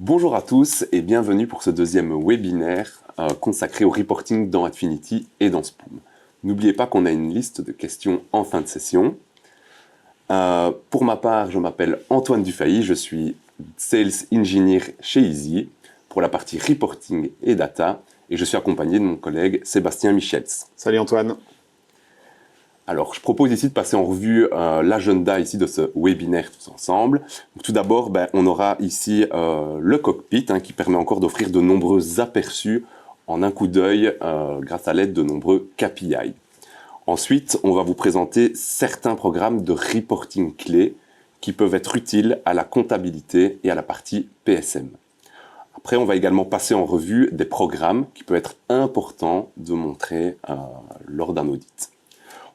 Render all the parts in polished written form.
Bonjour à tous et bienvenue pour ce deuxième webinaire consacré au reporting dans Adfinity et dans Spoom. N'oubliez pas qu'on a une liste de questions en fin de session. Pour ma part, je m'appelle Antoine Dufay, je suis Sales Engineer chez Easy pour la partie reporting et data et je suis accompagné de mon collègue Sébastien Michels. Salut Antoine. Alors, je propose ici de passer en revue l'agenda ici de ce webinaire tous ensemble. Donc, tout d'abord, on aura ici le cockpit qui permet encore d'offrir de nombreux aperçus en un coup d'œil grâce à l'aide de nombreux KPI. Ensuite, on va vous présenter certains programmes de reporting clés qui peuvent être utiles à la comptabilité et à la partie PSM. Après, on va également passer en revue des programmes qui peuvent être importants de montrer lors d'un audit.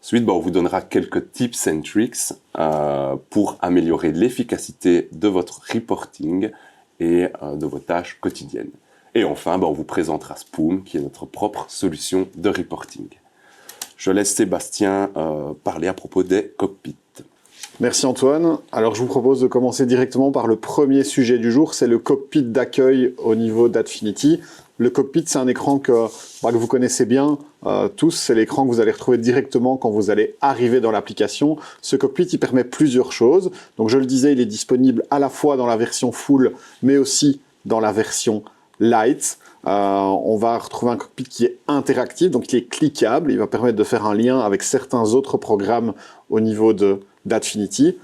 Ensuite, on vous donnera quelques tips and tricks pour améliorer l'efficacité de votre reporting et de vos tâches quotidiennes. Et enfin, on vous présentera Spoom, qui est notre propre solution de reporting. Je laisse Sébastien parler à propos des cockpits. Merci Antoine. Alors je vous propose de commencer directement par le premier sujet du jour, c'est le cockpit d'accueil au niveau d'Adfinity. Le cockpit, c'est un écran que vous connaissez bien tous. C'est l'écran que vous allez retrouver directement quand vous allez arriver dans l'application. Ce cockpit, il permet plusieurs choses. Donc, je le disais, il est disponible à la fois dans la version full, mais aussi dans la version light. On va retrouver un cockpit qui est interactif, donc il est cliquable. Il va permettre de faire un lien avec certains autres programmes au niveau d'Adfinity.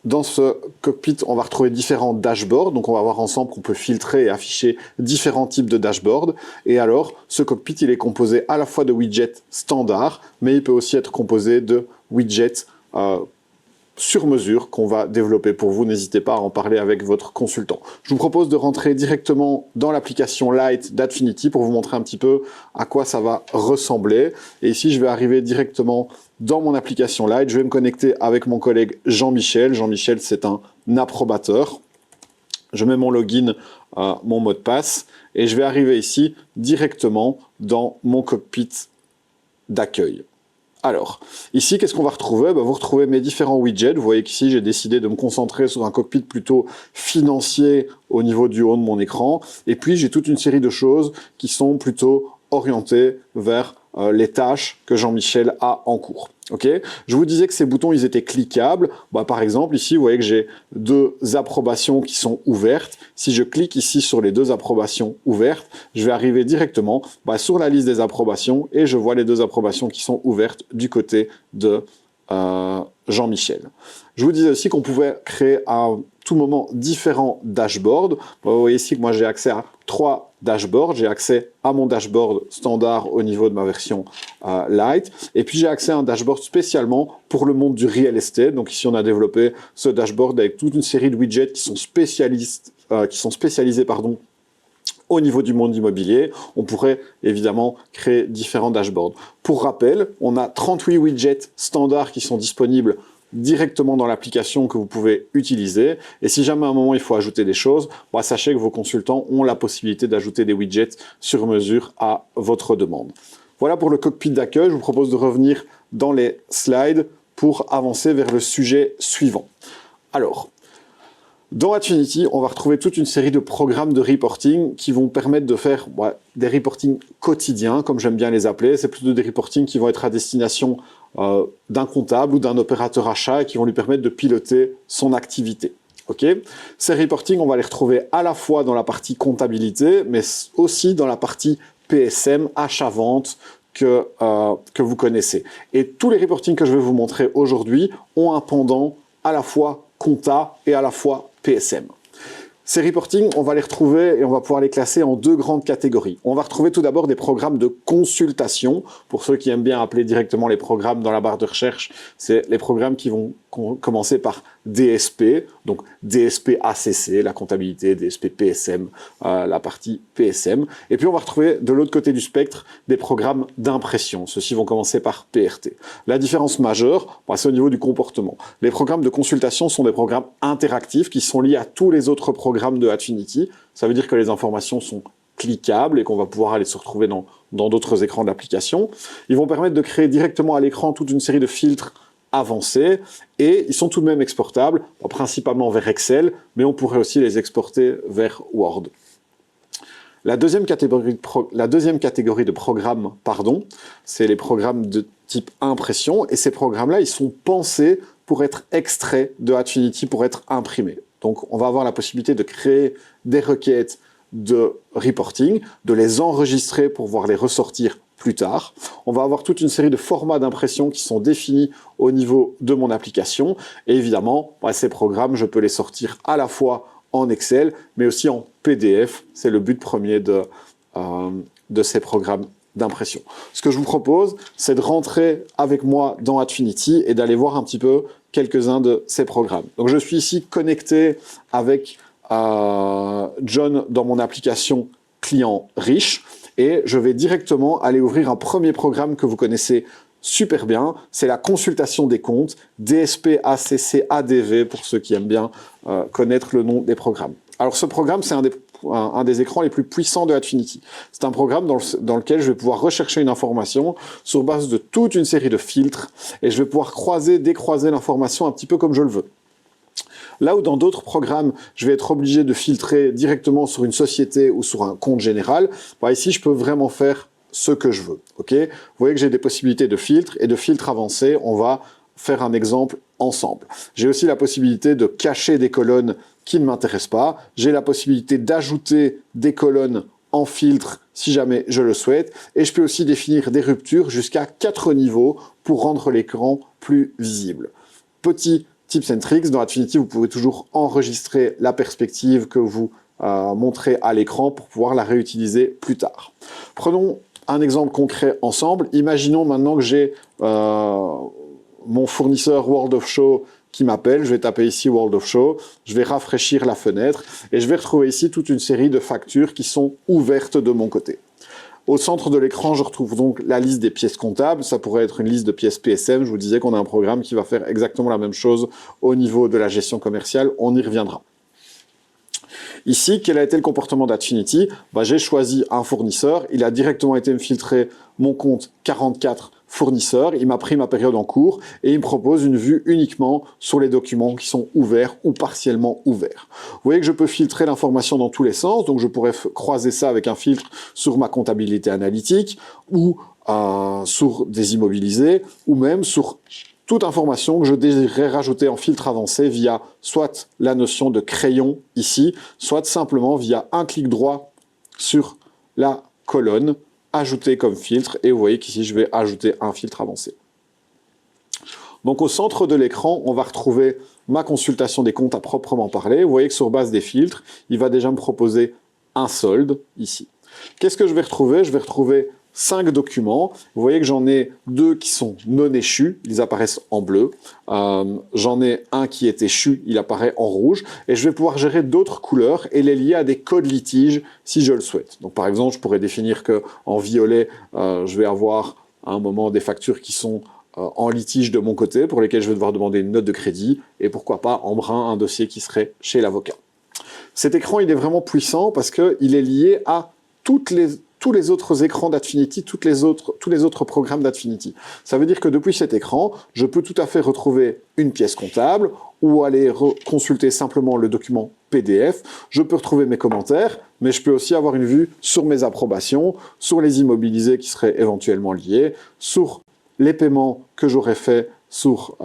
Dans ce cockpit, on va retrouver différents dashboards. Donc, on va voir ensemble qu'on peut filtrer et afficher différents types de dashboards. Et alors, ce cockpit, il est composé à la fois de widgets standards, mais il peut aussi être composé de widgets sur mesure qu'on va développer pour vous. N'hésitez pas à en parler avec votre consultant. Je vous propose de rentrer directement dans l'application Lite d'Adfinity pour vous montrer un petit peu à quoi ça va ressembler. Et ici, je vais arriver directement dans mon application Lite. Je vais me connecter avec mon collègue Jean-Michel. Jean-Michel, c'est un approbateur. Je mets mon login, mon mot de passe et je vais arriver ici directement dans mon cockpit d'accueil. Alors, ici, qu'est-ce qu'on va retrouver? Vous retrouvez mes différents widgets. Vous voyez qu'ici, j'ai décidé de me concentrer sur un cockpit plutôt financier au niveau du haut de mon écran. Et puis, j'ai toute une série de choses qui sont plutôt orientées vers les tâches que Jean-Michel a en cours. Okay, je vous disais que ces boutons, ils étaient cliquables. Par exemple, ici, vous voyez que j'ai deux approbations qui sont ouvertes. Si je clique ici sur les deux approbations ouvertes, je vais arriver directement sur la liste des approbations et je vois les deux approbations qui sont ouvertes du côté de Jean-Michel. Je vous disais aussi qu'on pouvait créer à tout moment différents dashboards. Vous voyez ici que moi, j'ai accès à 3 dashboards. J'ai accès à mon dashboard standard au niveau de ma version Lite. Et puis, j'ai accès à un dashboard spécialement pour le monde du real estate. Donc ici, on a développé ce dashboard avec toute une série de widgets qui sont spécialisés au niveau du monde immobilier. On pourrait évidemment créer différents dashboards. Pour rappel, on a 38 widgets standards qui sont disponibles directement dans l'application que vous pouvez utiliser. Et si jamais à un moment il faut ajouter des choses, sachez que vos consultants ont la possibilité d'ajouter des widgets sur mesure à votre demande. Voilà pour le cockpit d'accueil. Je vous propose de revenir dans les slides pour avancer vers le sujet suivant. Alors, dans Adfinity, on va retrouver toute une série de programmes de reporting qui vont permettre de faire des reporting quotidiens, comme j'aime bien les appeler. C'est plutôt des reporting qui vont être à destination d'un comptable ou d'un opérateur achat et qui vont lui permettre de piloter son activité. Okay. Ces reporting, on va les retrouver à la fois dans la partie comptabilité, mais aussi dans la partie PSM, achat-vente, que vous connaissez. Et tous les reporting que je vais vous montrer aujourd'hui ont un pendant à la fois compta et à la fois PSM. Ces reporting, on va les retrouver et on va pouvoir les classer en 2 grandes catégories. On va retrouver tout d'abord des programmes de consultation. Pour ceux qui aiment bien appeler directement les programmes dans la barre de recherche, c'est les programmes qui vont commencer par DSP, donc DSP ACC, la comptabilité, DSP PSM, la partie PSM. Et puis on va retrouver de l'autre côté du spectre des programmes d'impression. Ceux-ci vont commencer par PRT. La différence majeure, c'est au niveau du comportement. Les programmes de consultation sont des programmes interactifs qui sont liés à tous les autres programmes de Adfinity. Ça veut dire que les informations sont cliquables et qu'on va pouvoir aller se retrouver dans d'autres écrans d'application. Ils vont permettre de créer directement à l'écran toute une série de filtres avancés et ils sont tout de même exportables, principalement vers Excel, mais on pourrait aussi les exporter vers Word. La deuxième catégorie de programmes, c'est les programmes de type impression, et ces programmes-là, ils sont pensés pour être extraits de Adfinity, pour être imprimés. Donc, on va avoir la possibilité de créer des requêtes de reporting, de les enregistrer pour pouvoir les ressortir plus tard. On va avoir toute une série de formats d'impression qui sont définis au niveau de mon application. Et évidemment, ces programmes, je peux les sortir à la fois en Excel, mais aussi en PDF. C'est le but premier de ces programmes d'impression. Ce que je vous propose, c'est de rentrer avec moi dans Adfinity et d'aller voir un petit peu quelques-uns de ces programmes. Donc, je suis ici connecté avec John dans mon application client riche et je vais directement aller ouvrir un premier programme que vous connaissez super bien, c'est la consultation des comptes, DSP, ACC, ADV pour ceux qui aiment bien connaître le nom des programmes. Alors ce programme, c'est un des écrans les plus puissants de Adfinity. C'est un programme dans lequel je vais pouvoir rechercher une information sur base de toute une série de filtres et je vais pouvoir croiser, décroiser l'information un petit peu comme je le veux. Là où dans d'autres programmes, je vais être obligé de filtrer directement sur une société ou sur un compte général, ici, je peux vraiment faire ce que je veux. Okay, vous voyez que j'ai des possibilités de filtres et de filtres avancés. On va faire un exemple ensemble. J'ai aussi la possibilité de cacher des colonnes qui ne m'intéressent pas. J'ai la possibilité d'ajouter des colonnes en filtre si jamais je le souhaite. Et je peux aussi définir des ruptures jusqu'à 4 niveaux pour rendre l'écran plus visible. Petit tips and tricks, dans Adfinity, vous pouvez toujours enregistrer la perspective que vous montrez à l'écran pour pouvoir la réutiliser plus tard. Prenons un exemple concret ensemble. Imaginons maintenant que j'ai mon fournisseur World of Show qui m'appelle. Je vais taper ici World of Show. Je vais rafraîchir la fenêtre et je vais retrouver ici toute une série de factures qui sont ouvertes de mon côté. Au centre de l'écran, je retrouve donc la liste des pièces comptables. Ça pourrait être une liste de pièces PSM. Je vous disais qu'on a un programme qui va faire exactement la même chose au niveau de la gestion commerciale. On y reviendra. Ici, quel a été le comportement d'Adfinity? J'ai choisi un fournisseur. Il a directement été me filtrer mon compte 44 fournisseurs. Il m'a pris ma période en cours et il me propose une vue uniquement sur les documents qui sont ouverts ou partiellement ouverts. Vous voyez que je peux filtrer l'information dans tous les sens. Donc, je pourrais croiser ça avec un filtre sur ma comptabilité analytique ou sur des immobilisés ou même sur toute information que je désirerais rajouter en filtre avancé via soit la notion de crayon ici, soit simplement via un clic droit sur la colonne, ajouter comme filtre, et vous voyez qu'ici je vais ajouter un filtre avancé. Donc au centre de l'écran, on va retrouver ma consultation des comptes à proprement parler. Vous voyez que sur base des filtres, il va déjà me proposer un solde ici. Qu'est-ce que je vais retrouver? Je vais retrouver 5 documents. Vous voyez que j'en ai 2 qui sont non échus, ils apparaissent en bleu. J'en ai un qui est échu, il apparaît en rouge. Et je vais pouvoir gérer d'autres couleurs et les lier à des codes litiges si je le souhaite. Donc par exemple, je pourrais définir qu'en violet, je vais avoir à un moment des factures qui sont en litige de mon côté, pour lesquelles je vais devoir demander une note de crédit. Et pourquoi pas en brun, un dossier qui serait chez l'avocat. Cet écran, il est vraiment puissant parce qu'il est lié à tous les autres écrans d'Adfinity, tous les autres programmes d'Adfinity. Ça veut dire que depuis cet écran, je peux tout à fait retrouver une pièce comptable ou aller consulter simplement le document PDF. Je peux retrouver mes commentaires, mais je peux aussi avoir une vue sur mes approbations, sur les immobilisés qui seraient éventuellement liés, sur les paiements que j'aurais faits sur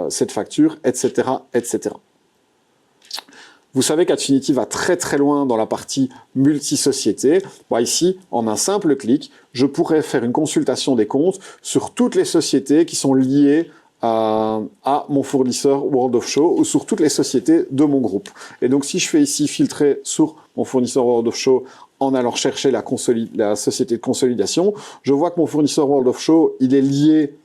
cette facture, etc., etc. Vous savez qu'Adfinity va très très loin dans la partie multi-société. Ici, en un simple clic, je pourrais faire une consultation des comptes sur toutes les sociétés qui sont liées à mon fournisseur World of Show ou sur toutes les sociétés de mon groupe. Et donc, si je fais ici filtrer sur mon fournisseur World of Show en allant chercher la société de consolidation, je vois que mon fournisseur World of Show, il est lié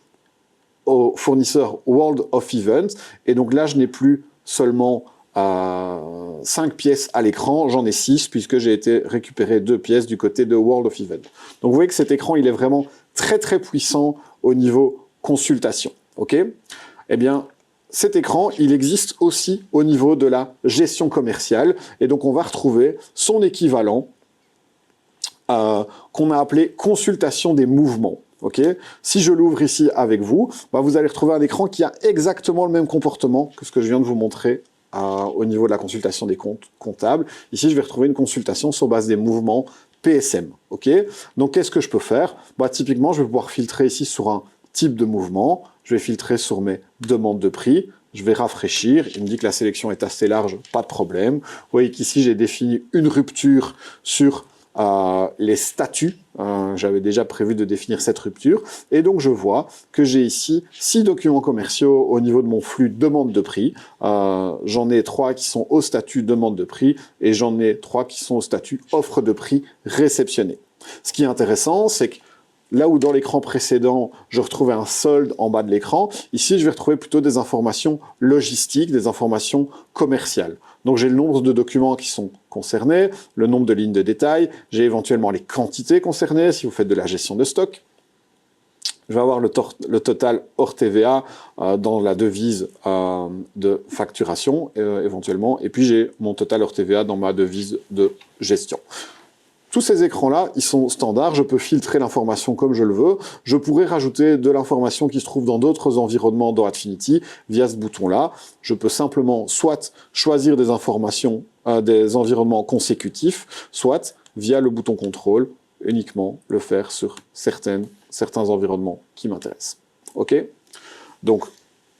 au fournisseur World of Events. Et donc là, je n'ai plus seulement 5 pièces à l'écran, j'en ai 6 puisque j'ai été récupérer 2 pièces du côté de World of Event. Donc vous voyez que cet écran, il est vraiment très très puissant au niveau consultation. Ok? Eh bien, cet écran, il existe aussi au niveau de la gestion commerciale et donc on va retrouver son équivalent qu'on a appelé consultation des mouvements. ok? Si je l'ouvre ici avec vous, vous allez retrouver un écran qui a exactement le même comportement que ce que je viens de vous montrer au niveau de la consultation des comptes comptables. Ici, je vais retrouver une consultation sur base des mouvements PSM, ok? Donc, qu'est-ce que je peux faire? Typiquement, je vais pouvoir filtrer ici sur un type de mouvement. Je vais filtrer sur mes demandes de prix. Je vais rafraîchir. Il me dit que la sélection est assez large, pas de problème. Vous voyez qu'ici, j'ai défini une rupture sur les statuts. J'avais déjà prévu de définir cette rupture. Et donc, je vois que j'ai ici 6 documents commerciaux au niveau de mon flux demande de prix. J'en ai 3 qui sont au statut demande de prix et j'en ai 3 qui sont au statut offre de prix réceptionnée. Ce qui est intéressant, c'est que là où dans l'écran précédent, je retrouvais un solde en bas de l'écran, ici, je vais retrouver plutôt des informations logistiques, des informations commerciales. Donc, j'ai le nombre de documents qui sont concernés, le nombre de lignes de détail, j'ai éventuellement les quantités concernées, si vous faites de la gestion de stock. Je vais avoir le total hors TVA dans la devise de facturation, éventuellement, et puis j'ai mon total hors TVA dans ma devise de gestion. Tous ces écrans-là, ils sont standards, je peux filtrer l'information comme je le veux. Je pourrais rajouter de l'information qui se trouve dans d'autres environnements dans Adfinity via ce bouton-là. Je peux simplement soit choisir des informations, des environnements consécutifs, soit via le bouton contrôle, uniquement le faire sur certains environnements qui m'intéressent. Ok? Donc,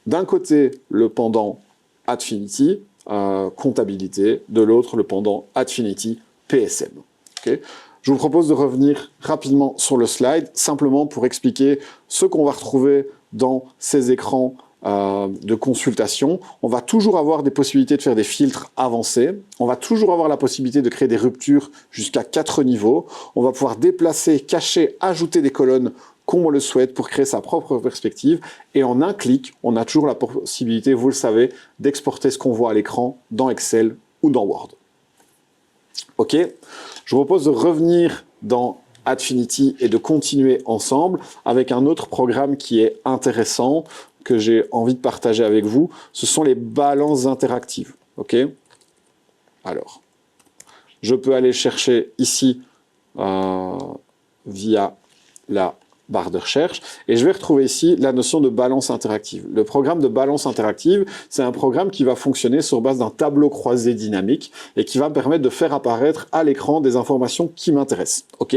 d'un côté, le pendant Adfinity, comptabilité, de l'autre, le pendant Adfinity, PSM. Okay. Je vous propose de revenir rapidement sur le slide, simplement pour expliquer ce qu'on va retrouver dans ces écrans de consultation. On va toujours avoir des possibilités de faire des filtres avancés. On va toujours avoir la possibilité de créer des ruptures jusqu'à 4 niveaux. On va pouvoir déplacer, cacher, ajouter des colonnes comme on le souhaite pour créer sa propre perspective. Et en un clic, on a toujours la possibilité, vous le savez, d'exporter ce qu'on voit à l'écran dans Excel ou dans Word. Ok, je vous propose de revenir dans Adfinity et de continuer ensemble avec un autre programme qui est intéressant, que j'ai envie de partager avec vous. Ce sont les balances interactives. Ok, alors, je peux aller chercher ici via la barre de recherche, et je vais retrouver ici la notion de balance interactive. Le programme de balance interactive, c'est un programme qui va fonctionner sur base d'un tableau croisé dynamique et qui va me permettre de faire apparaître à l'écran des informations qui m'intéressent. Ok,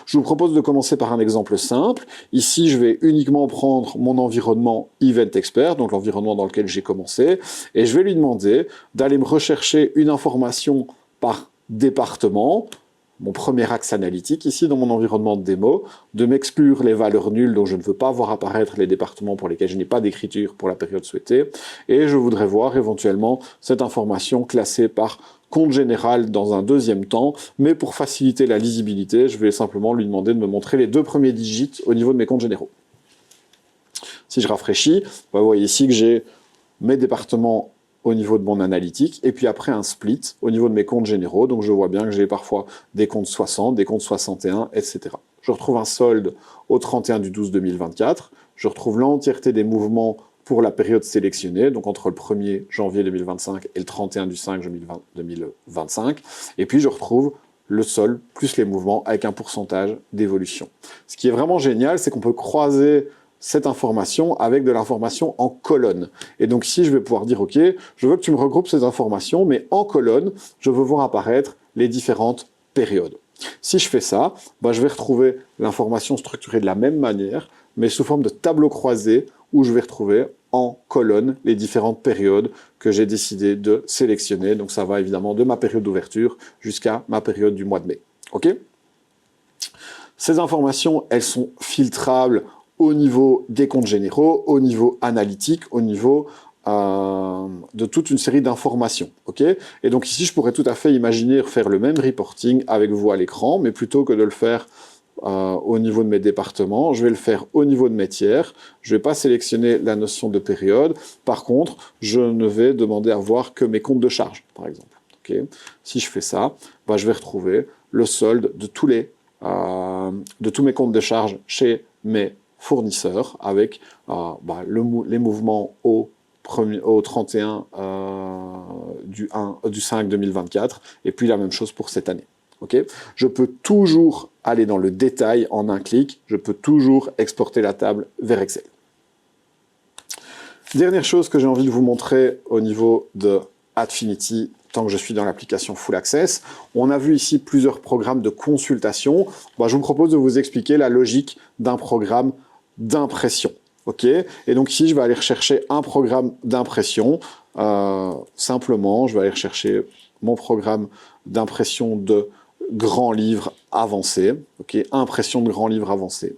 je vous propose de commencer par un exemple simple. Ici, je vais uniquement prendre mon environnement Event Expert, donc l'environnement dans lequel j'ai commencé, et je vais lui demander d'aller me rechercher une information par département, mon premier axe analytique ici dans mon environnement de démo, de m'exclure les valeurs nulles dont je ne veux pas voir apparaître les départements pour lesquels je n'ai pas d'écriture pour la période souhaitée, et je voudrais voir éventuellement cette information classée par compte général dans un deuxième temps, mais pour faciliter la lisibilité, je vais simplement lui demander de me montrer les 2 premiers digits au niveau de mes comptes généraux. Si je rafraîchis, vous voyez ici que j'ai mes départements au niveau de mon analytique, et puis après un split au niveau de mes comptes généraux. Donc je vois bien que j'ai parfois des comptes 60, des comptes 61, etc. Je retrouve un solde au 31 du 12 2024. Je retrouve l'entièreté des mouvements pour la période sélectionnée, donc entre le 1er janvier 2025 et le 31 du 5 2025. Et puis je retrouve le solde plus les mouvements avec un pourcentage d'évolution. Ce qui est vraiment génial, c'est qu'on peut croiser cette information avec de l'information en colonne. Et donc ici, je vais pouvoir dire, OK, je veux que tu me regroupes ces informations, mais en colonne, je veux voir apparaître les différentes périodes. Si je fais ça, je vais retrouver l'information structurée de la même manière, mais sous forme de tableau croisé, où je vais retrouver en colonne les différentes périodes que j'ai décidé de sélectionner. Donc ça va évidemment de ma période d'ouverture jusqu'à ma période du mois de mai. OK ? Ces informations, elles sont filtrables au niveau des comptes généraux, au niveau analytique, au niveau de toute une série d'informations. Okay, et donc ici, je pourrais tout à fait imaginer faire le même reporting avec vous à l'écran, mais plutôt que de le faire au niveau de mes départements, je vais le faire au niveau de mes tiers. Je ne vais pas sélectionner la notion de période. Par contre, je ne vais demander à voir que mes comptes de charge, par exemple. Okay, si je fais ça, je vais retrouver le solde de tous mes comptes de charge chez mes fournisseurs avec les mouvements au 31 du 5 2024 et puis la même chose pour cette année. Okay, je peux toujours aller dans le détail en un clic, je peux toujours exporter la table vers Excel. Dernière chose que j'ai envie de vous montrer au niveau de Adfinity, tant que je suis dans l'application Full Access, on a vu ici plusieurs programmes de consultation. Je vous propose de vous expliquer la logique d'un programme d'impression. Okay, et donc ici, je vais aller rechercher un programme d'impression. Simplement, je vais aller rechercher mon programme d'impression de grand livre avancé. Okay, impression de grand livre avancé.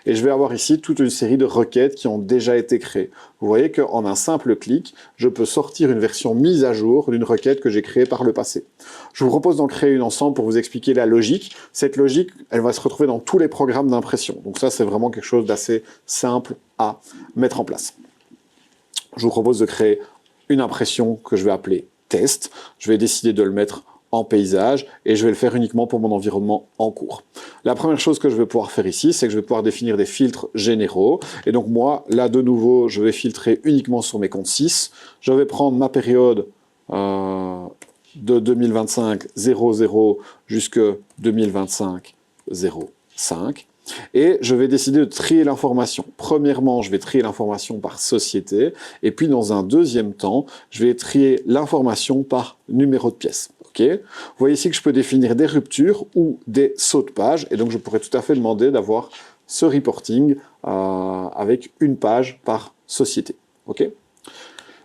Et je vais avoir ici toute une série de requêtes qui ont déjà été créées. Vous voyez qu'en un simple clic, je peux sortir une version mise à jour d'une requête que j'ai créée par le passé. Je vous propose d'en créer une ensemble pour vous expliquer la logique. Cette logique, elle va se retrouver dans tous les programmes d'impression. Donc ça, c'est vraiment quelque chose d'assez simple à mettre en place. Je vous propose de créer une impression que je vais appeler test. Je vais décider de le mettre en paysage et je vais le faire uniquement pour mon environnement en cours. La première chose que je vais pouvoir faire ici, c'est que je vais pouvoir définir des filtres généraux. Et donc moi, là de nouveau, je vais filtrer uniquement sur mes comptes 6. Je vais prendre ma période de 2025 00 jusque 2025 05. Et je vais décider de trier l'information. Premièrement, je vais trier l'information par société. Et puis, dans un deuxième temps, je vais trier l'information par numéro de pièce. Okay. Vous voyez ici que je peux définir des ruptures ou des sauts de page. Et donc, je pourrais tout à fait demander d'avoir ce reporting avec une page par société. Okay.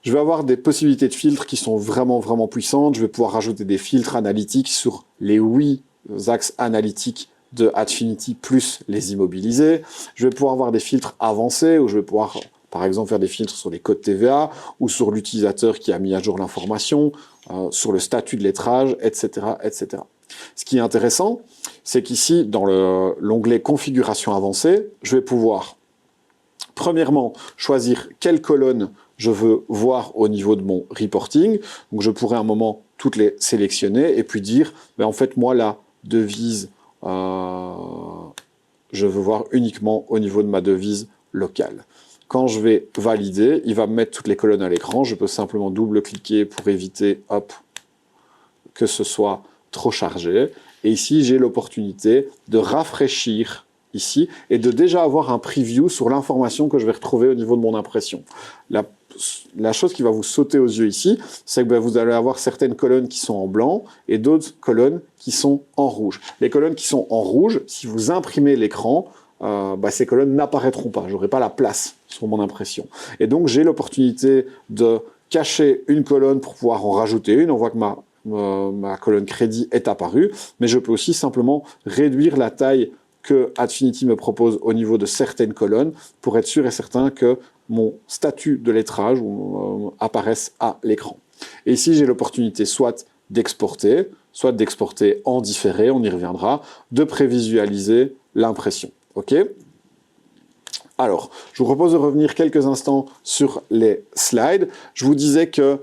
Je vais avoir des possibilités de filtres qui sont vraiment, vraiment puissantes. Je vais pouvoir rajouter des filtres analytiques sur les 8 axes analytiques de Adfinity plus les immobiliser. Je vais pouvoir avoir des filtres avancés où je vais pouvoir, par exemple, faire des filtres sur les codes TVA ou sur l'utilisateur qui a mis à jour l'information, sur le statut de lettrage, etc., etc. Ce qui est intéressant, c'est qu'ici, dans l'onglet configuration avancée, je vais pouvoir, premièrement, choisir quelle colonne je veux voir au niveau de mon reporting. Donc, je pourrais à un moment toutes les sélectionner et puis dire, en fait, moi, la devise je veux voir uniquement au niveau de ma devise locale. Quand je vais valider, il va me mettre toutes les colonnes à l'écran. Je peux simplement double-cliquer pour éviter que ce soit trop chargé. Et ici, j'ai l'opportunité de rafraîchir ici et de déjà avoir un preview sur l'information que je vais retrouver au niveau de mon impression. La chose qui va vous sauter aux yeux ici, c'est que vous allez avoir certaines colonnes qui sont en blanc et d'autres colonnes qui sont en rouge. Les colonnes qui sont en rouge, si vous imprimez l'écran, ces colonnes n'apparaîtront pas. Je n'aurai pas la place sur mon impression. Et donc, j'ai l'opportunité de cacher une colonne pour pouvoir en rajouter une. On voit que ma colonne crédit est apparue, mais je peux aussi simplement réduire la taille que Adfinity me propose au niveau de certaines colonnes pour être sûr et certain que mon statut de lettrage apparaisse à l'écran. Et ici, j'ai l'opportunité soit d'exporter en différé, on y reviendra, de prévisualiser l'impression. OK ? Alors, je vous propose de revenir quelques instants sur les slides. Je vous disais que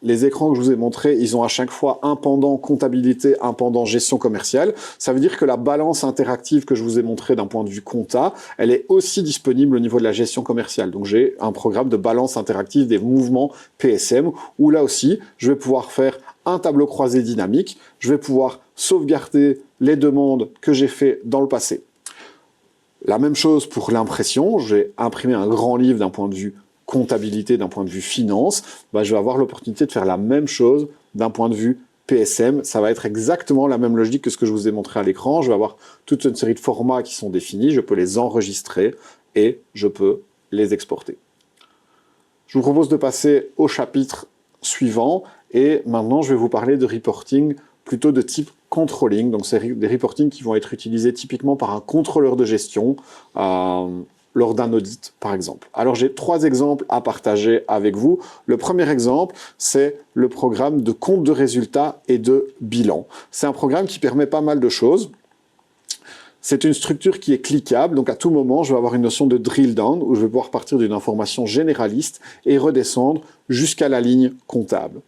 les écrans que je vous ai montrés, ils ont à chaque fois un pendant comptabilité, un pendant gestion commerciale. Ça veut dire que la balance interactive que je vous ai montrée d'un point de vue compta, elle est aussi disponible au niveau de la gestion commerciale. Donc, j'ai un programme de balance interactive des mouvements PSM où là aussi, je vais pouvoir faire un tableau croisé dynamique. Je vais pouvoir sauvegarder les demandes que j'ai fait dans le passé. La même chose pour l'impression, j'ai imprimé un grand livre d'un point de vue comptabilité, d'un point de vue finance, je vais avoir l'opportunité de faire la même chose d'un point de vue PSM. Ça va être exactement la même logique que ce que je vous ai montré à l'écran. Je vais avoir toute une série de formats qui sont définis, je peux les enregistrer et je peux les exporter. Je vous propose de passer au chapitre suivant et maintenant je vais vous parler de reporting plutôt de type controlling, donc c'est des reportings qui vont être utilisés typiquement par un contrôleur de gestion lors d'un audit, par exemple. Alors j'ai 3 exemples à partager avec vous. Le premier exemple, c'est le programme de compte de résultats et de bilan. C'est un programme qui permet pas mal de choses. C'est une structure qui est cliquable, donc à tout moment, je vais avoir une notion de drill down où je vais pouvoir partir d'une information généraliste et redescendre jusqu'à la ligne comptable.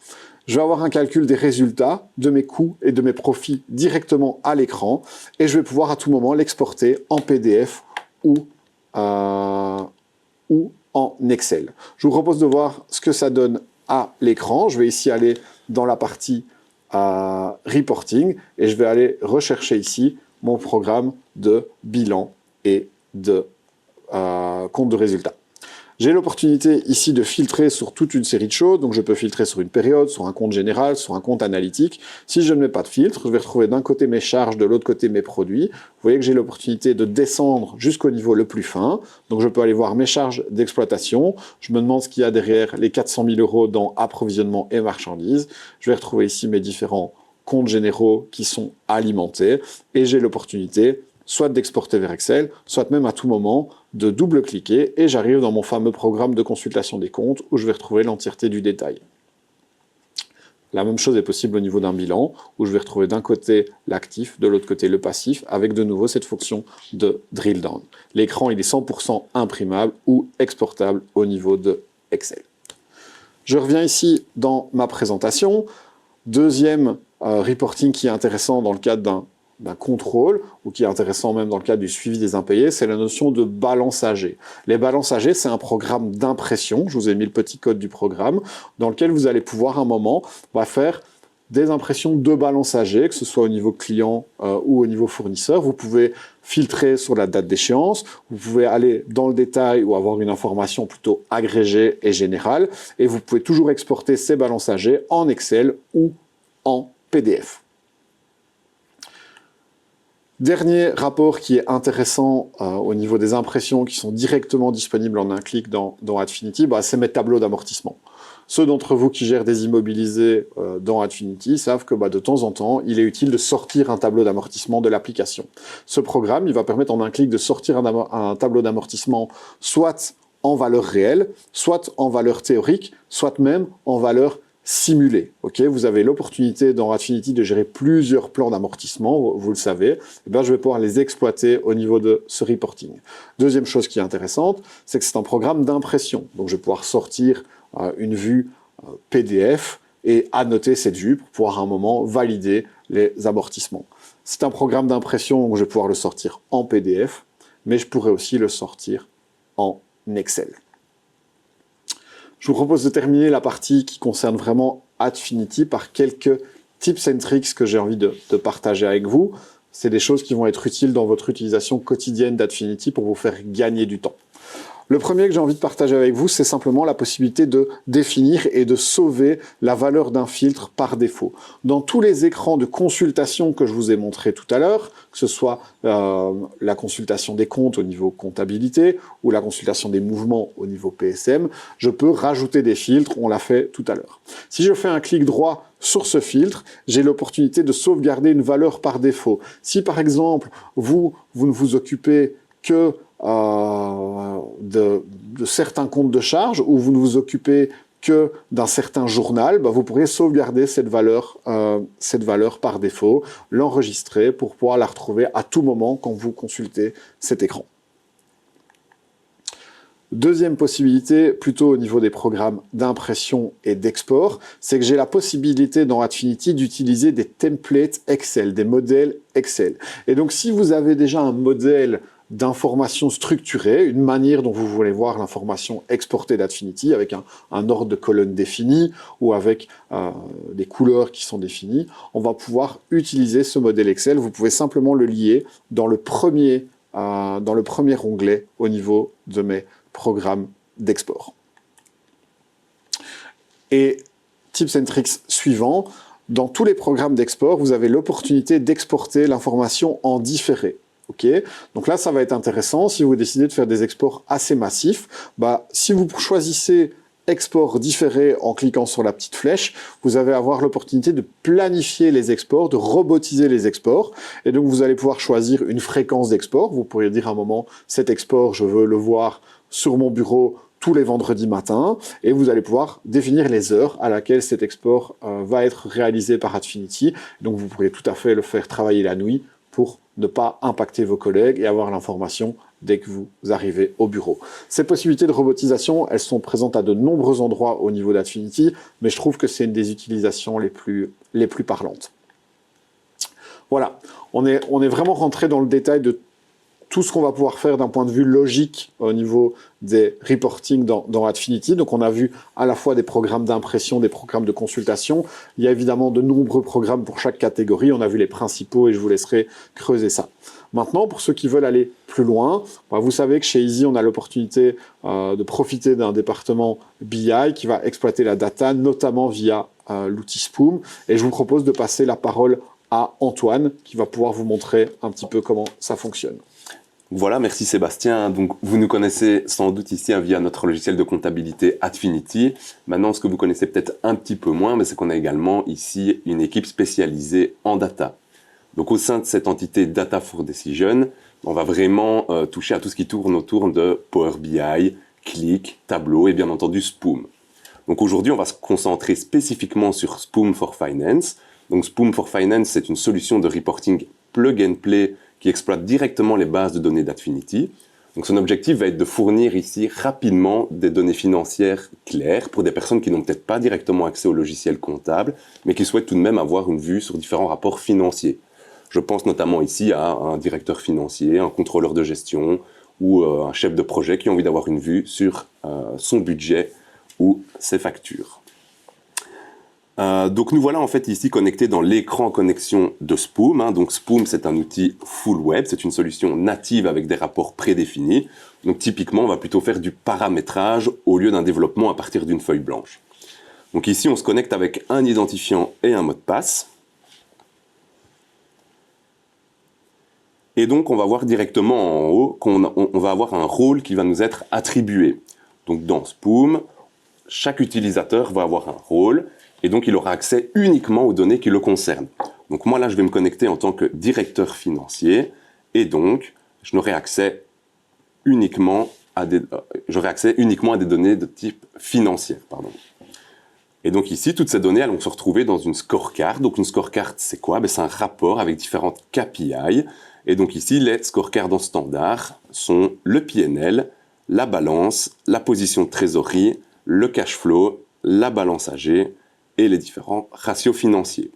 Je vais avoir un calcul des résultats, de mes coûts et de mes profits directement à l'écran et je vais pouvoir à tout moment l'exporter en PDF ou en Excel. Je vous propose de voir ce que ça donne à l'écran. Je vais ici aller dans la partie reporting et je vais aller rechercher ici mon programme de bilan et de compte de résultats. J'ai l'opportunité ici de filtrer sur toute une série de choses, donc je peux filtrer sur une période, sur un compte général, sur un compte analytique. Si je ne mets pas de filtre, je vais retrouver d'un côté mes charges, de l'autre côté mes produits. Vous voyez que j'ai l'opportunité de descendre jusqu'au niveau le plus fin, donc je peux aller voir mes charges d'exploitation. Je me demande ce qu'il y a derrière les 400 000 € dans approvisionnement et marchandises. Je vais retrouver ici mes différents comptes généraux qui sont alimentés et j'ai l'opportunité soit d'exporter vers Excel, soit même à tout moment de double-cliquer et j'arrive dans mon fameux programme de consultation des comptes où je vais retrouver l'entièreté du détail. La même chose est possible au niveau d'un bilan où je vais retrouver d'un côté l'actif, de l'autre côté le passif avec de nouveau cette fonction de drill down. L'écran il est 100% imprimable ou exportable au niveau de Excel. Je reviens ici dans ma présentation. Deuxième reporting qui est intéressant dans le cadre d'un contrôle, ou qui est intéressant même dans le cadre du suivi des impayés, c'est la notion de balance AG. Les balances AG, c'est un programme d'impression, je vous ai mis le petit code du programme, dans lequel vous allez pouvoir à un moment faire des impressions de balance AG, que ce soit au niveau client ou au niveau fournisseur. Vous pouvez filtrer sur la date d'échéance, vous pouvez aller dans le détail ou avoir une information plutôt agrégée et générale, et vous pouvez toujours exporter ces balances AG en Excel ou en PDF. Dernier rapport qui est intéressant au niveau des impressions qui sont directement disponibles en un clic dans Adfinity, c'est mes tableaux d'amortissement. Ceux d'entre vous qui gèrent des immobilisés dans Adfinity savent que de temps en temps, il est utile de sortir un tableau d'amortissement de l'application. Ce programme, il va permettre en un clic de sortir un tableau d'amortissement soit en valeur réelle, soit en valeur théorique, soit même en valeur simulé. Okay, vous avez l'opportunité dans Adfinity de gérer plusieurs plans d'amortissement, vous le savez. Je vais pouvoir les exploiter au niveau de ce reporting. Deuxième chose qui est intéressante, c'est que c'est un programme d'impression. Donc je vais pouvoir sortir une vue PDF et annoter cette vue pour pouvoir à un moment valider les amortissements. C'est un programme d'impression où je vais pouvoir le sortir en PDF, mais je pourrais aussi le sortir en Excel. Je vous propose de terminer la partie qui concerne vraiment Adfinity par quelques tips and tricks que j'ai envie de partager avec vous. C'est des choses qui vont être utiles dans votre utilisation quotidienne d'Adfinity pour vous faire gagner du temps. Le premier que j'ai envie de partager avec vous, c'est simplement la possibilité de définir et de sauver la valeur d'un filtre par défaut. Dans tous les écrans de consultation que je vous ai montré tout à l'heure, que ce soit la consultation des comptes au niveau comptabilité ou la consultation des mouvements au niveau PSM, je peux rajouter des filtres, on l'a fait tout à l'heure. Si je fais un clic droit sur ce filtre, j'ai l'opportunité de sauvegarder une valeur par défaut. Si par exemple, vous ne vous occupez que de certains comptes de charge ou vous ne vous occupez que d'un certain journal, vous pourrez sauvegarder cette valeur par défaut, l'enregistrer pour pouvoir la retrouver à tout moment quand vous consultez cet écran. Deuxième possibilité, plutôt au niveau des programmes d'impression et d'export, c'est que j'ai la possibilité dans Adfinity d'utiliser des templates Excel, des modèles Excel. Et donc si vous avez déjà un modèle d'information structurée, une manière dont vous voulez voir l'information exportée d'Adfinity avec un ordre de colonnes défini ou avec des couleurs qui sont définies, on va pouvoir utiliser ce modèle Excel. Vous pouvez simplement le lier dans le premier onglet au niveau de mes programmes d'export. Et tips and tricks suivants, dans tous les programmes d'export, vous avez l'opportunité d'exporter l'information en différé. Okay. Donc là, ça va être intéressant si vous décidez de faire des exports assez massifs. Si vous choisissez export différé en cliquant sur la petite flèche, vous allez avoir l'opportunité de planifier les exports, de robotiser les exports. Et donc, vous allez pouvoir choisir une fréquence d'export. Vous pourriez dire à un moment, cet export, je veux le voir sur mon bureau tous les vendredis matins. Et vous allez pouvoir définir les heures à laquelle cet export va être réalisé par Adfinity. Donc, vous pourrez tout à fait le faire travailler la nuit pour ne pas impacter vos collègues et avoir l'information dès que vous arrivez au bureau. Ces possibilités de robotisation, elles sont présentes à de nombreux endroits au niveau d'Adfinity, mais je trouve que c'est une des utilisations les plus parlantes. Voilà, on est vraiment rentré dans le détail de tout ce qu'on va pouvoir faire d'un point de vue logique au niveau des reporting dans Adfinity. Donc on a vu à la fois des programmes d'impression, des programmes de consultation. Il y a évidemment de nombreux programmes pour chaque catégorie. On a vu les principaux et je vous laisserai creuser ça. Maintenant, pour ceux qui veulent aller plus loin, vous savez que chez Easy, on a l'opportunité de profiter d'un département BI qui va exploiter la data, notamment via l'outil Spoom. Et je vous propose de passer la parole à Antoine, qui va pouvoir vous montrer un petit peu comment ça fonctionne. Voilà, merci Sébastien. Donc, vous nous connaissez sans doute ici via notre logiciel de comptabilité Adfinity. Maintenant, ce que vous connaissez peut-être un petit peu moins, mais c'est qu'on a également ici une équipe spécialisée en data. Donc, au sein de cette entité Data for Decision, on va vraiment toucher à tout ce qui tourne autour de Power BI, Qlik, Tableau et bien entendu Spoom. Donc, aujourd'hui, on va se concentrer spécifiquement sur Spoom for Finance. Donc, Spoom for Finance, c'est une solution de reporting plug and play qui exploite directement les bases de données d'Adfinity. Donc, son objectif va être de fournir ici rapidement des données financières claires pour des personnes qui n'ont peut-être pas directement accès au logiciel comptable, mais qui souhaitent tout de même avoir une vue sur différents rapports financiers. Je pense notamment ici à un directeur financier, un contrôleur de gestion ou un chef de projet qui a envie d'avoir une vue sur son budget ou ses factures. Donc nous voilà en fait ici connectés dans l'écran connexion de Spoom. Donc Spoom, c'est un outil full web, c'est une solution native avec des rapports prédéfinis. Donc typiquement, on va plutôt faire du paramétrage au lieu d'un développement à partir d'une feuille blanche. Donc ici, on se connecte avec un identifiant et un mot de passe. Et donc, on va voir directement en haut qu'on va avoir un rôle qui va nous être attribué. Donc, dans Spoom, chaque utilisateur va avoir un rôle et donc il aura accès uniquement aux données qui le concernent. Donc, moi, là, je vais me connecter en tant que directeur financier et donc, j'aurai accès uniquement à des données de type financier. Et donc ici, toutes ces données elles vont se retrouver dans une scorecard. Donc, une scorecard, c'est quoi? C'est un rapport avec différentes KPI. Et donc ici, les scorecards en standard sont le PNL, la balance, la position de trésorerie, le cash flow, la balance AG et les différents ratios financiers.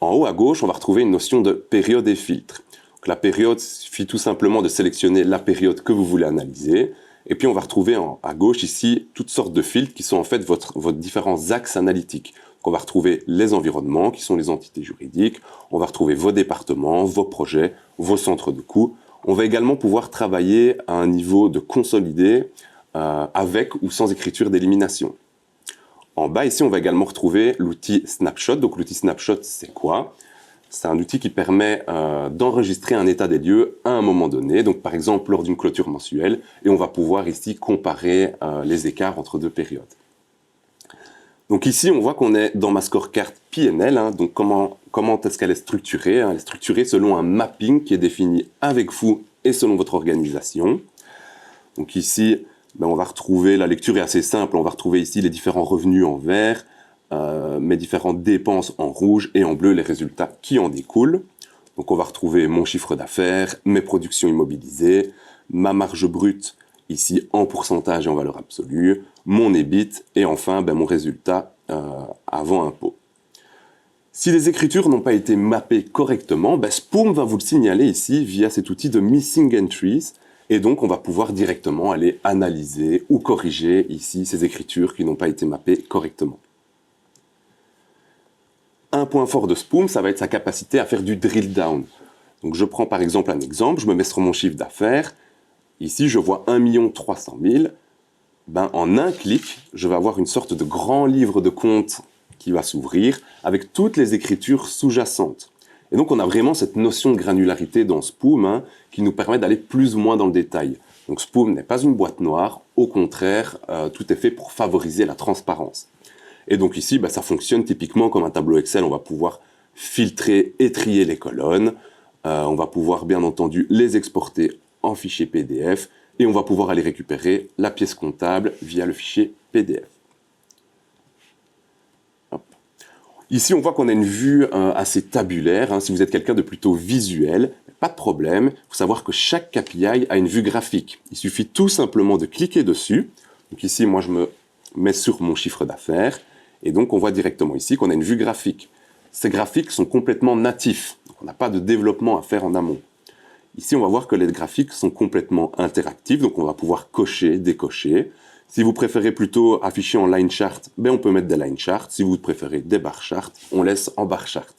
En haut à gauche, on va retrouver une notion de période et filtre. Donc, la période suffit tout simplement de sélectionner la période que vous voulez analyser. Et puis on va retrouver à gauche ici toutes sortes de filtres qui sont en fait vos différents axes analytiques. On va retrouver les environnements, qui sont les entités juridiques. On va retrouver vos départements, vos projets, vos centres de coûts. On va également pouvoir travailler à un niveau de consolidé avec ou sans écriture d'élimination. En bas, ici, on va également retrouver l'outil Snapshot. Donc, l'outil Snapshot, c'est quoi? C'est un outil qui permet d'enregistrer un état des lieux à un moment donné. Donc, par exemple, lors d'une clôture mensuelle. Et on va pouvoir ici comparer les écarts entre deux périodes. Donc ici, on voit qu'on est dans ma scorecard PNL. Donc comment est-ce qu'elle est structurée? Elle est structurée selon un mapping qui est défini avec vous et selon votre organisation. Donc ici, on va retrouver, la lecture est assez simple, on va retrouver ici les différents revenus en vert, mes différentes dépenses en rouge et en bleu, les résultats qui en découlent. Donc on va retrouver mon chiffre d'affaires, mes productions immobilisées, ma marge brute, ici en pourcentage et en valeur absolue, mon EBIT et enfin mon résultat avant impôt. Si les écritures n'ont pas été mappées correctement, Spoom va vous le signaler ici via cet outil de Missing Entries et donc on va pouvoir directement aller analyser ou corriger ici ces écritures qui n'ont pas été mappées correctement. Un point fort de Spoom, ça va être sa capacité à faire du drill down. Donc je prends par exemple un exemple, je me mets sur mon chiffre d'affaires. Ici, je vois 1 300 000. En un clic, je vais avoir une sorte de grand livre de compte qui va s'ouvrir avec toutes les écritures sous-jacentes. Et donc, on a vraiment cette notion de granularité dans Spoom qui nous permet d'aller plus ou moins dans le détail. Donc, Spoom n'est pas une boîte noire. Au contraire, tout est fait pour favoriser la transparence. Et donc ici, ça fonctionne typiquement comme un tableau Excel. On va pouvoir filtrer et trier les colonnes. On va pouvoir, bien entendu, les exporter en fichier PDF et on va pouvoir aller récupérer la pièce comptable via le fichier PDF. Hop. Ici, on voit qu'on a une vue assez tabulaire. Si vous êtes quelqu'un de plutôt visuel, pas de problème. Il faut savoir que chaque KPI a une vue graphique. Il suffit tout simplement de cliquer dessus. Donc ici, moi, je me mets sur mon chiffre d'affaires et donc on voit directement ici qu'on a une vue graphique. Ces graphiques sont complètement natifs. Donc, on n'a pas de développement à faire en amont. Ici, on va voir que les graphiques sont complètement interactifs, donc on va pouvoir cocher, décocher. Si vous préférez plutôt afficher en line chart, ben on peut mettre des line charts. Si vous préférez des bar charts, on laisse en bar chart.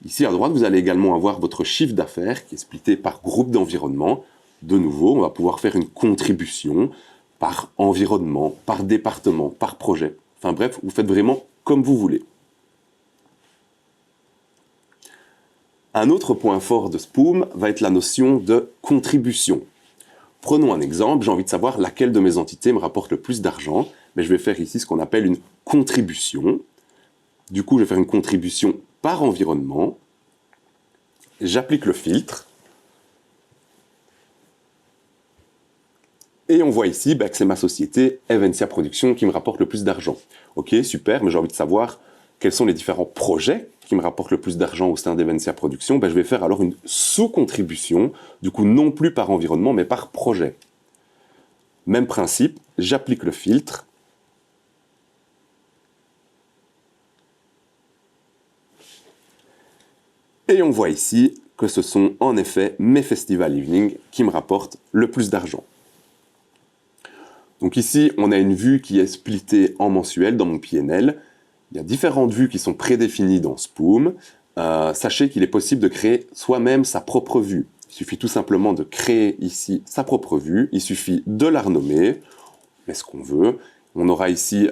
Ici, à droite, vous allez également avoir votre chiffre d'affaires qui est splitté par groupe d'environnement. De nouveau, on va pouvoir faire une contribution par environnement, par département, par projet. Enfin bref, vous faites vraiment comme vous voulez. Un autre point fort de Spoom va être la notion de contribution. Prenons un exemple, j'ai envie de savoir laquelle de mes entités me rapporte le plus d'argent. Mais je vais faire ici ce qu'on appelle une contribution. Du coup, je vais faire une contribution par environnement. J'applique le filtre. Et on voit ici que c'est ma société Evencia Production qui me rapporte le plus d'argent. Ok, super, mais j'ai envie de savoir quels sont les différents projets qui me rapportent le plus d'argent au sein d'Evencia Production. Je vais faire alors une sous-contribution, du coup non plus par environnement, mais par projet. Même principe, j'applique le filtre. Et on voit ici que ce sont en effet mes Festival Evening qui me rapportent le plus d'argent. Donc ici, on a une vue qui est splittée en mensuel dans mon PNL. Il y a différentes vues qui sont prédéfinies dans Spoom. Sachez qu'il est possible de créer soi-même sa propre vue. Il suffit tout simplement de créer ici sa propre vue. Il suffit de la renommer. On met ce qu'on veut. On aura ici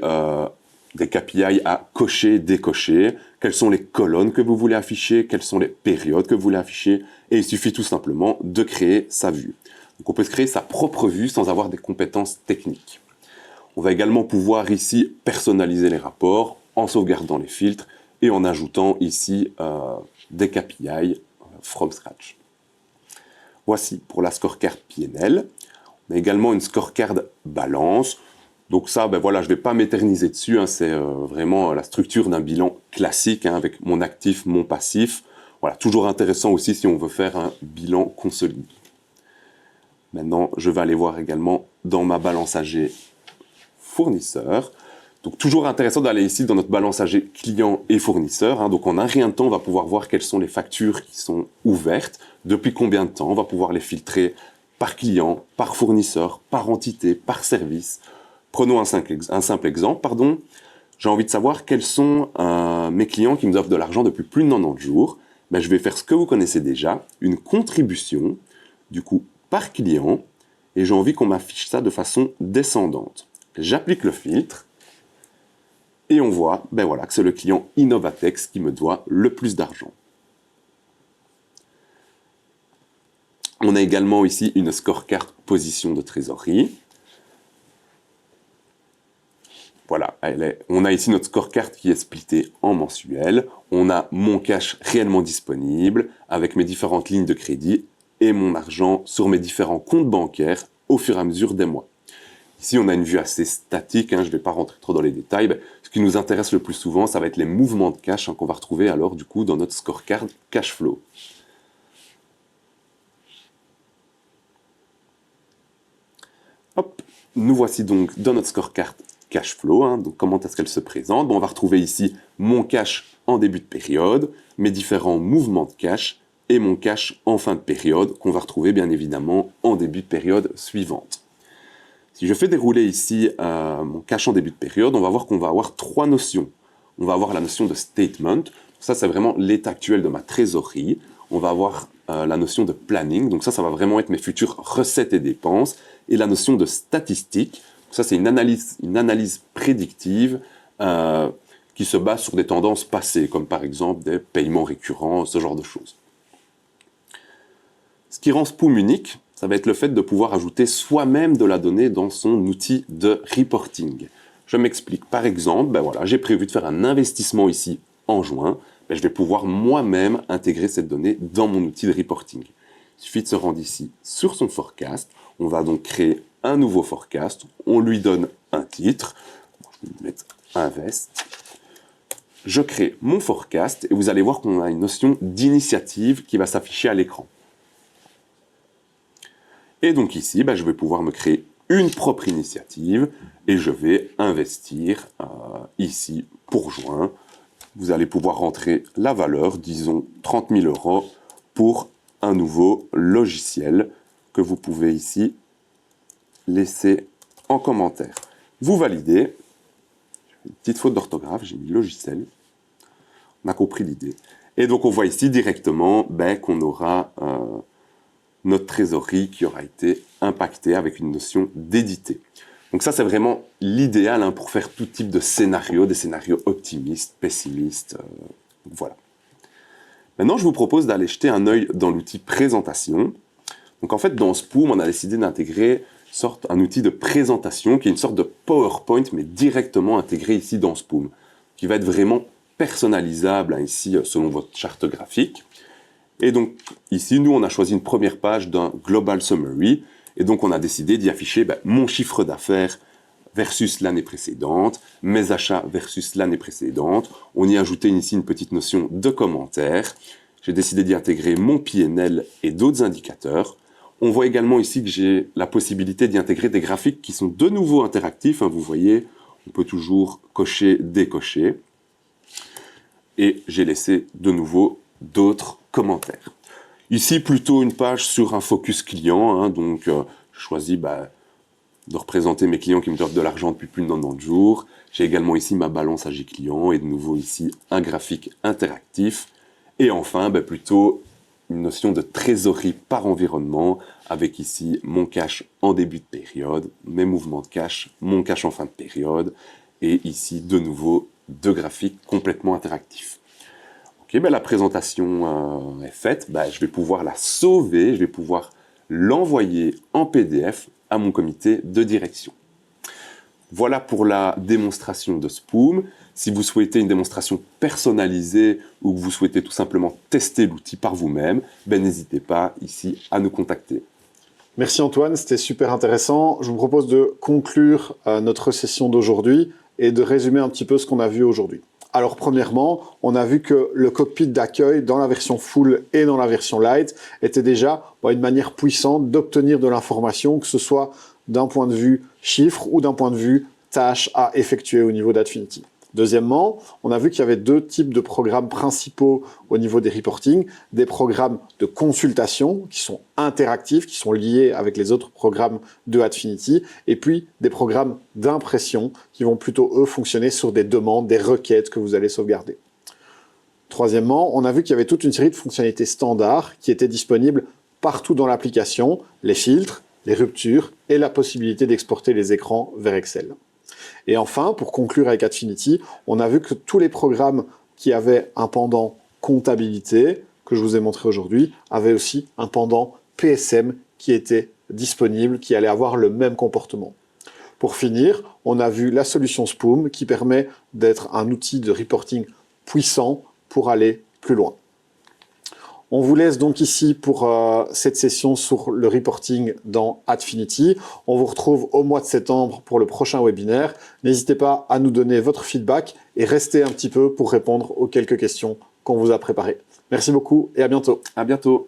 des KPI à cocher, décocher. Quelles sont les colonnes que vous voulez afficher? Quelles sont les périodes que vous voulez afficher? Et il suffit tout simplement de créer sa vue. Donc on peut se créer sa propre vue sans avoir des compétences techniques. On va également pouvoir ici personnaliser les rapports en sauvegardant les filtres et en ajoutant ici des KPI from scratch. Voici pour la scorecard PNL. On a également une scorecard balance. Donc ça, voilà, je ne vais pas m'éterniser dessus. C'est vraiment la structure d'un bilan classique avec mon actif, mon passif. Voilà, toujours intéressant aussi si on veut faire un bilan consolidé. Maintenant, je vais aller voir également dans ma balance AG fournisseur. Donc, toujours intéressant d'aller ici dans notre balance AG client et fournisseur. Donc, en un rien de temps, on va pouvoir voir quelles sont les factures qui sont ouvertes, depuis combien de temps. On va pouvoir les filtrer par client, par fournisseur, par entité, par service. Prenons un simple exemple. J'ai envie de savoir quels sont mes clients qui me offrent de l'argent depuis plus de 90 jours. Je vais faire ce que vous connaissez déjà, une contribution, du coup, par client, et j'ai envie qu'on m'affiche ça de façon descendante. J'applique le filtre, et on voit voilà, que c'est le client Innovatex qui me doit le plus d'argent. On a également ici une scorecard position de trésorerie. Voilà, on a ici notre scorecard qui est splittée en mensuel. On a mon cash réellement disponible avec mes différentes lignes de crédit et mon argent sur mes différents comptes bancaires au fur et à mesure des mois. Ici, on a une vue assez statique, je ne vais pas rentrer trop dans les détails. Ce qui nous intéresse le plus souvent, ça va être les mouvements de cash qu'on va retrouver alors du coup dans notre scorecard cash flow. Hop, nous voici donc dans notre scorecard cash flow. Donc comment est-ce qu'elle se présente? On va retrouver ici mon cash en début de période, mes différents mouvements de cash et mon cash en fin de période qu'on va retrouver bien évidemment en début de période suivante. Si je fais dérouler ici mon cash en début de période, on va voir qu'on va avoir trois notions. On va avoir la notion de statement, ça c'est vraiment l'état actuel de ma trésorerie. On va avoir la notion de planning, donc ça va vraiment être mes futures recettes et dépenses. Et la notion de statistique, ça c'est une analyse prédictive qui se base sur des tendances passées, comme par exemple des paiements récurrents, ce genre de choses. Ce qui rend Spoom unique, ça va être le fait de pouvoir ajouter soi-même de la donnée dans son outil de reporting. Je m'explique. Par exemple, voilà, j'ai prévu de faire un investissement ici en juin. Je vais pouvoir moi-même intégrer cette donnée dans mon outil de reporting. Il suffit de se rendre ici sur son forecast. On va donc créer un nouveau forecast. On lui donne un titre. Je vais mettre Invest. Je crée mon forecast et vous allez voir qu'on a une notion d'initiative qui va s'afficher à l'écran. Et donc ici, je vais pouvoir me créer une propre initiative et je vais investir ici pour juin. Vous allez pouvoir rentrer la valeur, disons 30 000 € pour un nouveau logiciel que vous pouvez ici laisser en commentaire. Vous validez. Une petite faute d'orthographe, j'ai mis logiciel. On a compris l'idée. Et donc on voit ici directement qu'on aura notre trésorerie qui aura été impactée avec une notion d'éditer. Donc ça, c'est vraiment l'idéal pour faire tout type de scénario, des scénarios optimistes, pessimistes. Voilà. Maintenant, je vous propose d'aller jeter un œil dans l'outil présentation. Donc en fait, dans Spoom, on a décidé d'intégrer un outil de présentation qui est une sorte de PowerPoint, mais directement intégré ici dans Spoom, qui va être vraiment personnalisable ici selon votre charte graphique. Et donc ici, nous, on a choisi une première page d'un Global Summary. Et donc, on a décidé d'y afficher mon chiffre d'affaires versus l'année précédente, mes achats versus l'année précédente. On y a ajouté ici une petite notion de commentaire. J'ai décidé d'y intégrer mon PNL et d'autres indicateurs. On voit également ici que j'ai la possibilité d'y intégrer des graphiques qui sont de nouveau interactifs. Vous voyez, on peut toujours cocher, décocher. Et j'ai laissé de nouveau d'autres commentaires. Ici, plutôt une page sur un focus client. Donc, je choisis de représenter mes clients qui me doivent de l'argent depuis plus de 90 jours. J'ai également ici ma balance AG client et de nouveau ici un graphique interactif. Et enfin, plutôt une notion de trésorerie par environnement avec ici mon cash en début de période, mes mouvements de cash, mon cash en fin de période et ici de nouveau deux graphiques complètement interactifs. Ok, la présentation est faite, je vais pouvoir la sauver, je vais pouvoir l'envoyer en PDF à mon comité de direction. Voilà pour la démonstration de Spoom. Si vous souhaitez une démonstration personnalisée ou que vous souhaitez tout simplement tester l'outil par vous-même, n'hésitez pas ici à nous contacter. Merci Antoine, c'était super intéressant. Je vous propose de conclure notre session d'aujourd'hui et de résumer un petit peu ce qu'on a vu aujourd'hui. Alors premièrement, on a vu que le cockpit d'accueil dans la version full et dans la version light était déjà une manière puissante d'obtenir de l'information, que ce soit d'un point de vue chiffre ou d'un point de vue tâche à effectuer au niveau d'Adfinity. Deuxièmement, on a vu qu'il y avait deux types de programmes principaux au niveau des reporting. Des programmes de consultation qui sont interactifs, qui sont liés avec les autres programmes de Adfinity. Et puis des programmes d'impression qui vont plutôt, eux, fonctionner sur des demandes, des requêtes que vous allez sauvegarder. Troisièmement, on a vu qu'il y avait toute une série de fonctionnalités standards qui étaient disponibles partout dans l'application. Les filtres, les ruptures et la possibilité d'exporter les écrans vers Excel. Et enfin, pour conclure avec Adfinity, on a vu que tous les programmes qui avaient un pendant comptabilité, que je vous ai montré aujourd'hui, avaient aussi un pendant PSM qui était disponible, qui allait avoir le même comportement. Pour finir, on a vu la solution Spoom qui permet d'être un outil de reporting puissant pour aller plus loin. On vous laisse donc ici pour cette session sur le reporting dans Adfinity. On vous retrouve au mois de septembre pour le prochain webinaire. N'hésitez pas à nous donner votre feedback et restez un petit peu pour répondre aux quelques questions qu'on vous a préparées. Merci beaucoup et à bientôt. À bientôt.